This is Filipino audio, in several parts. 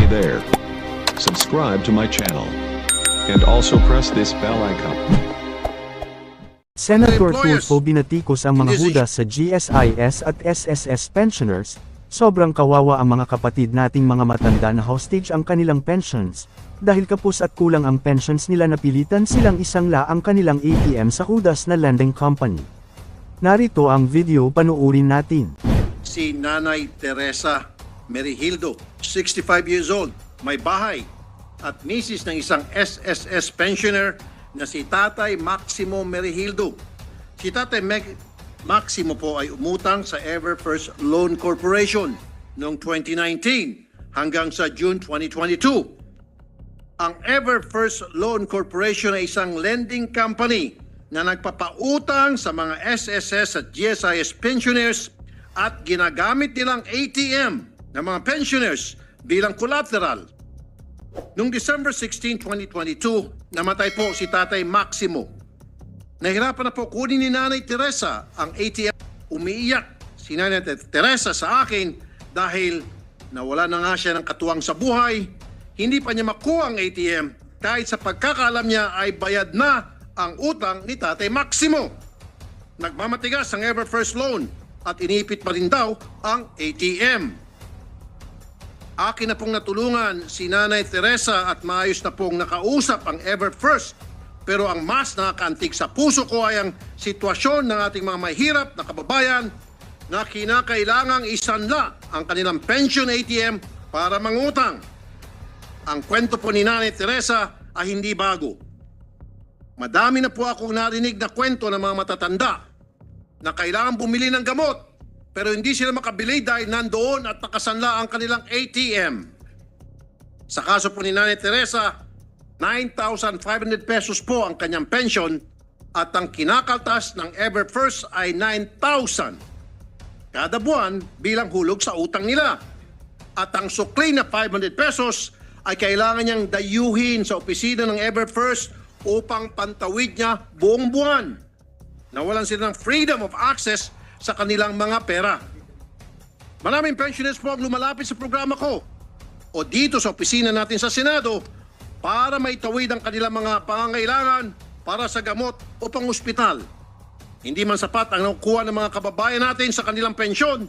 there. Subscribe to my channel. And also press this bell icon. Senator Tulfo binatikos ang mga hudas sa GSIS at SSS pensioners. Sobrang kawawa ang mga kapatid nating mga matanda na hostage ang kanilang pensions. Dahil kapos at kulang ang pensions nila, napilitan silang isangla ang kanilang ATM sa hudas na lending company. Narito ang video, panuurin natin. Si Nanay Teresa Merihildo, 65 years old, may bahay, at misis ng isang SSS pensioner na si Tatay Maximo Merihildo. Si Tatay Maximo po ay umutang sa Everfirst Loan Corporation noong 2019 hanggang sa June 2022. Ang Everfirst Loan Corporation ay isang lending company na nagpapautang sa mga SSS at GSIS pensioners at ginagamit nilang ATM ng mga pensioners bilang collateral. Noong December 16, 2022, namatay po si Tatay Maximo. Nahirapan na po kunin ni Nanay Teresa ang ATM. Umiiyak si Nanay Teresa sa akin dahil nawala na nga siya ng katuwang sa buhay. Hindi pa niya makuha ang ATM kahit sa pagkakaalam niya ay bayad na ang utang ni Tatay Maximo. Nagmamatigas ang Everfirst Loan at inipit pa rin daw ang ATM. Akin na pong natulungan si Nanay Teresa at maayos na pong nakausap ang Everfirst. Pero ang mas nakakaantig sa puso ko ay ang sitwasyon ng ating mga mahirap na kababayan na kinakailangang isanla ang kanilang pension ATM para mangutang. Ang kwento po ni Nanay Teresa ay hindi bago. Madami na po akong narinig na kwento ng mga matatanda na kailangan bumili ng gamot pero hindi sila makabili dahil nandoon at nakasanla ang kanilang ATM. Sa kaso po ni Nanay Teresa, 9,500 pesos po ang kanyang pension at ang kinakaltas ng Everfirst ay 9,000 kada buwan bilang hulog sa utang nila. At ang sukli na 500 pesos ay kailangan niyang dayuhin sa opisina ng Everfirst upang pantawid niya buong buwan. Nawalan sila ng freedom of access sa kanilang mga pera. Maraming pensioners po ang lumalapit sa programa ko o dito sa opisina natin sa Senado para maitawid ang kanilang mga pangangailangan para sa gamot o pang-ospital. Hindi man sapat ang nakukuha ng mga kababayan natin sa kanilang pensyon,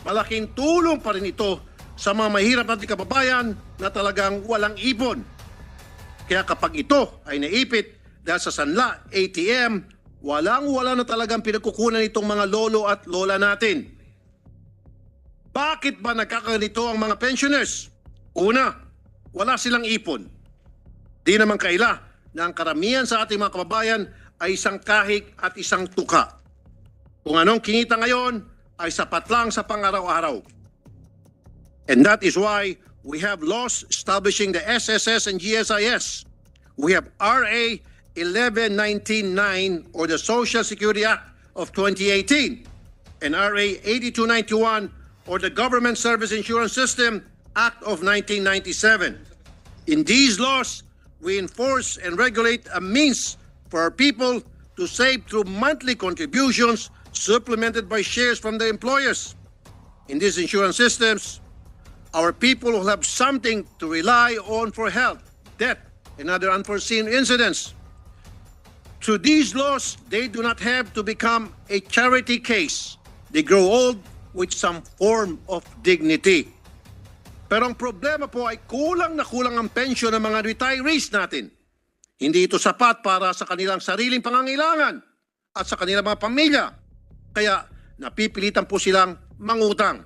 malaking tulong pa rin ito sa mga mahirap nating kababayan na talagang walang ipon. Kaya kapag ito ay naipit dahil sa sanla, ATM, walang-wala na talagang pinagkukunan itong mga lolo at lola natin. Bakit ba nagkakaganito ang mga pensioners? Una, wala silang ipon. Di naman kaila na ang karamihan sa ating mga kababayan ay isang kahig at isang tuka. Kung anong kinita ngayon ay sapat lang sa pang-araw-araw. And that is why we have laws establishing the SSS and GSIS. We have RA 11199 or the Social Security Act of 2018 and RA 8291 or the Government Service Insurance System Act of 1997. In these laws, we enforce and regulate a means for our people to save through monthly contributions supplemented by shares from their employers. In these insurance systems, our people will have something to rely on for health, death, and other unforeseen incidents. Through these laws, they do not have to become a charity case. They grow old with some form of dignity. Pero ang problema po ay kulang na kulang ang pensyon ng mga retirees natin. Hindi ito sapat para sa kanilang sariling pangangailangan at sa kanilang mga pamilya. Kaya napipilitan po silang mangutang.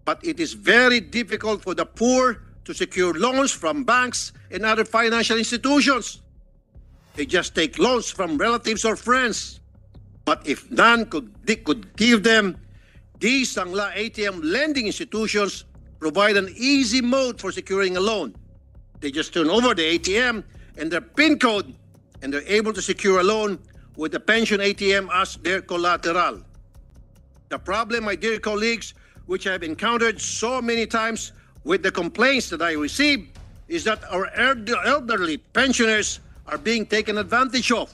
But it is very difficult for the poor to secure loans from banks and other financial institutions. They just take loans from relatives or friends. But if none could give them, these Sangla ATM lending institutions provide an easy mode for securing a loan. They just turn over the ATM and their PIN code, and they're able to secure a loan with the pension ATM as their collateral. The problem, my dear colleagues, which I've encountered so many times with the complaints that I receive, is that our elderly pensioners are being taken advantage of.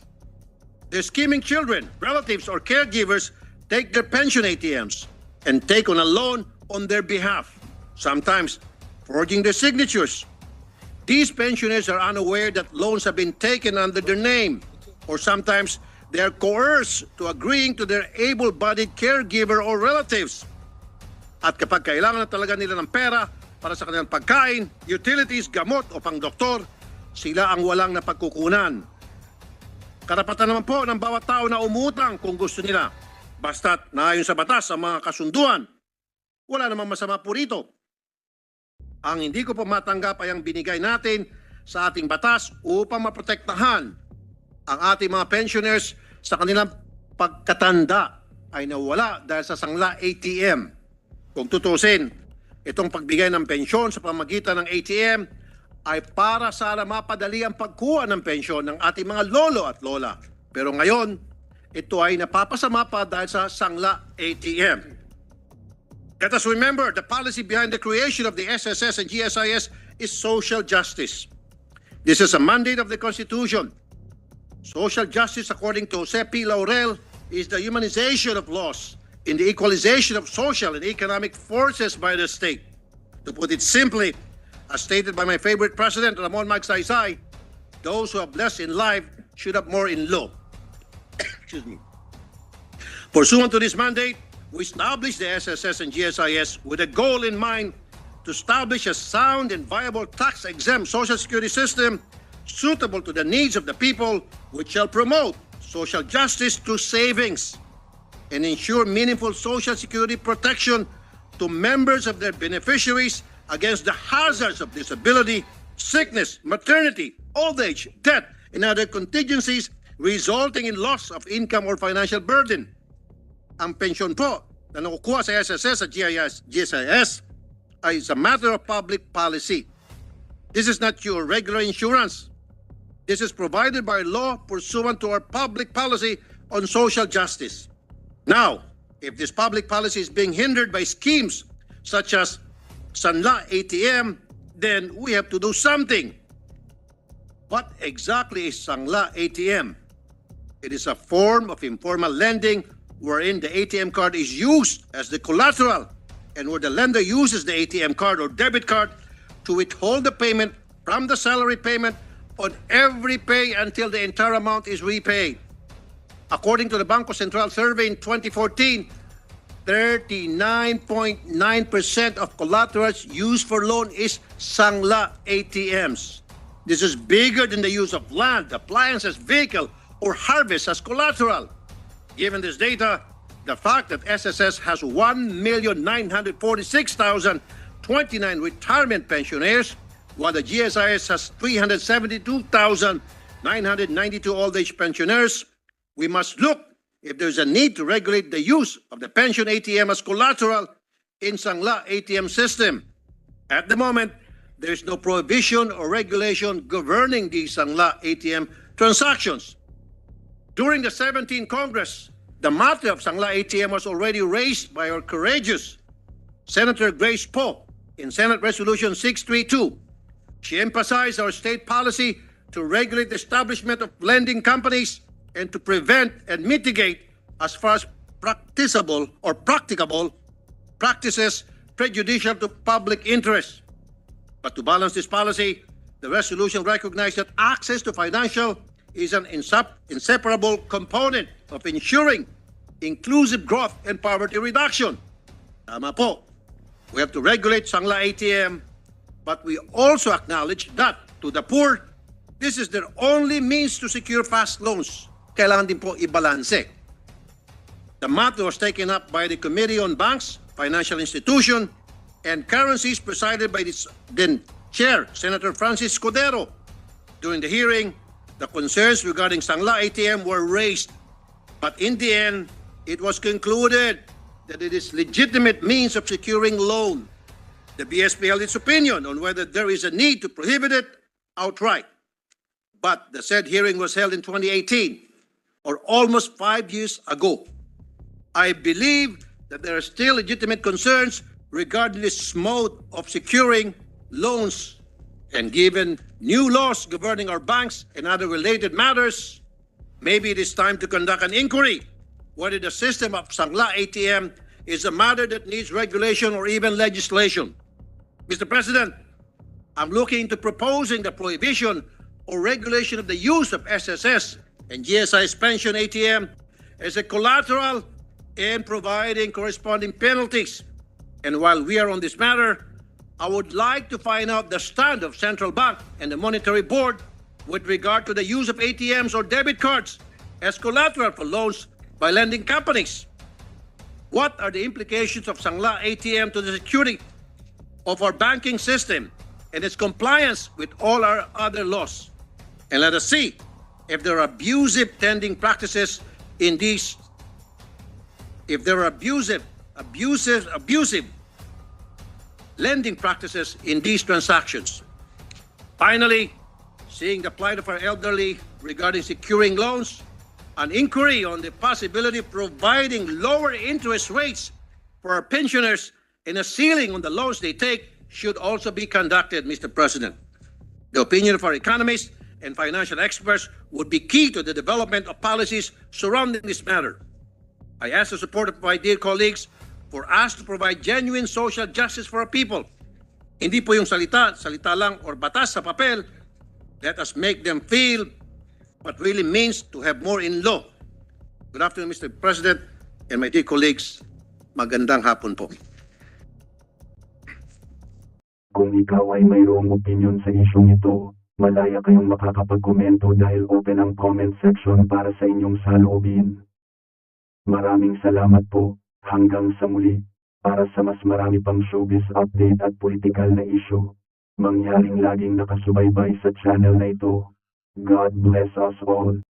Their scheming children, relatives, or caregivers take their pension ATMs and take on a loan on their behalf, sometimes forging their signatures. These pensioners are unaware that loans have been taken under their name, or sometimes they are coerced to agreeing to their able-bodied caregiver or relatives. At kapag kailangan na talaga nila ng pera para sa kanilang pagkain, utilities, gamot o pang-doktor, sila ang walang napagkukunan. Karapatan naman po ng bawat tao na umutang kung gusto nila. Basta't naayon sa batas ang mga kasunduan. Wala namang masama po rito. Ang hindi ko po matanggap ay ang binigay natin sa ating batas upang maprotektahan ang ating mga pensioners sa kanilang pagkatanda ay nawala dahil sa Sangla ATM. Kung tutusin, itong pagbigay ng pensyon sa pamagitan ng ATM ay para sana mapadali ang pagkuha ng pensyon ng ating mga lolo at lola. Pero ngayon, ito ay napapasama pa dahil sa Sangla ATM. Let us remember, the policy behind the creation of the SSS and GSIS is social justice. This is a mandate of the Constitution. Social justice, according to Jose P. Laurel, is the humanization of laws in the equalization of social and economic forces by the state. To put it simply, as stated by my favorite president, Ramon Magsaysay, those who have less in life should have more in law. Excuse me. Pursuant to this mandate, we established the SSS and GSIS with a goal in mind to establish a sound and viable tax-exempt social security system suitable to the needs of the people, which shall promote social justice through savings and ensure meaningful social security protection to members of their beneficiaries against the hazards of disability, sickness, maternity, old age, death, and other contingencies resulting in loss of income or financial burden. Ang pensyon po na nakukuha sa SSS at GSIS ay a matter of public policy. This is not your regular insurance. This is provided by law pursuant to our public policy on social justice. Now, if this public policy is being hindered by schemes such as Sangla ATM, then we have to do something. What exactly is Sangla ATM? It is a form of informal lending wherein the ATM card is used as the collateral and where the lender uses the ATM card or debit card to withhold the payment from the salary payment on every pay until the entire amount is repaid. According to the Bangko Sentral survey in 2014, 39.9% of collaterals used for loan is Sangla ATMs. This is bigger than the use of land, appliances, vehicle, or harvest as collateral. Given this data, the fact that SSS has 1,946,029 retirement pensioners, while the GSIS has 372,992 old-age pensioners, we must look if there's a need to regulate the use of the pension ATM as collateral in Sangla ATM system. At the moment, there's no prohibition or regulation governing the Sangla ATM transactions. During the 17th Congress, the matter of Sangla ATM was already raised by our courageous Senator Grace Poe in Senate Resolution 632. She emphasized our state policy to regulate the establishment of lending companies and to prevent and mitigate as far as practicable practices prejudicial to public interest. But to balance this policy, the resolution recognized that access to financial is an inseparable component of ensuring inclusive growth and poverty reduction. Tama po. We have to regulate Sangla ATM, but we also acknowledge that to the poor, this is their only means to secure fast loans. Kailangan din po ibalanse. The matter was taken up by the Committee on Banks, Financial Institution, and Currencies presided by its then Chair, Senator Francis Scudero. During the hearing, the concerns regarding Sangla ATM were raised, but in the end, it was concluded that it is legitimate means of securing loan. The BSP held its opinion on whether there is a need to prohibit it outright. But the said hearing was held in 2018, or almost 5 years ago. I believe that there are still legitimate concerns regarding this mode of securing loans. And given new laws governing our banks and other related matters, maybe it is time to conduct an inquiry whether the system of Sangla ATM is a matter that needs regulation or even legislation. Mr. President, I'm looking into proposing the prohibition or regulation of the use of SSS and GSI's pension ATM as a collateral and providing corresponding penalties. And while we are on this matter, I would like to find out the stand of Central Bank and the Monetary Board with regard to the use of ATMs or debit cards as collateral for loans by lending companies. What are the implications of Sangla ATM to the security of our banking system and its compliance with all our other laws? And let us see if there are abusive lending practices in these, if there are abusive lending practices in these transactions. Finally, seeing the plight of our elderly regarding securing loans, an inquiry on the possibility of providing lower interest rates for our pensioners and a ceiling on the loans they take should also be conducted, Mr. President. The opinion of our economists and financial experts would be key to the development of policies surrounding this matter. I ask the support of my dear colleagues for us to provide genuine social justice for our people. Hindi po yung salita lang or batas sa papel. Let us make them feel what really means to have more in law. Good afternoon, Mr. President and my dear colleagues. Magandang hapon po. Kung ikaw ay mayroong opinion sa isyong ito, malaya kayong makakapag-komento dahil open ang comment section para sa inyong saloobin. Maraming salamat po. Hanggang sa muli, para sa mas marami pang showbiz update at political na issue, mangyaring laging nakasubaybay sa channel na ito. God bless us all.